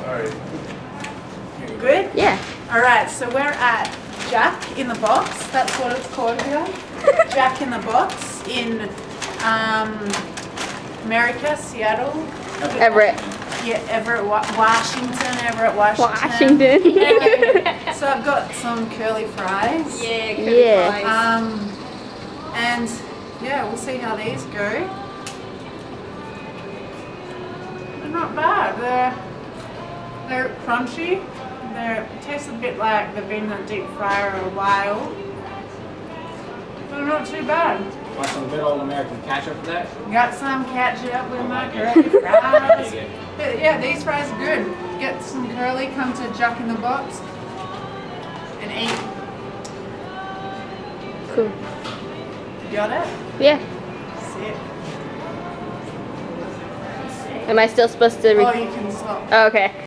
Sorry. Good? Yeah. Alright, so we're at Jack in the Box. That's what it's called here. Jack in the Box in America, Seattle. Everett. Yeah, Everett, Washington. Everett, Washington. Washington. Anyway, so I've got some curly fries. Yeah, curly Yeah. fries. And yeah, we'll see how these go. They're not bad. They're crunchy. They taste a bit like they've been in a deep fryer a while. They're not too bad. Want some good old American ketchup for that? Got some ketchup with my curly fries. But yeah, these fries are good. Get some curly, come to Jack in the Box and eat. Cool. Got it? Yeah. Sit. Am I still supposed to? Oh, you can stop. Oh, okay.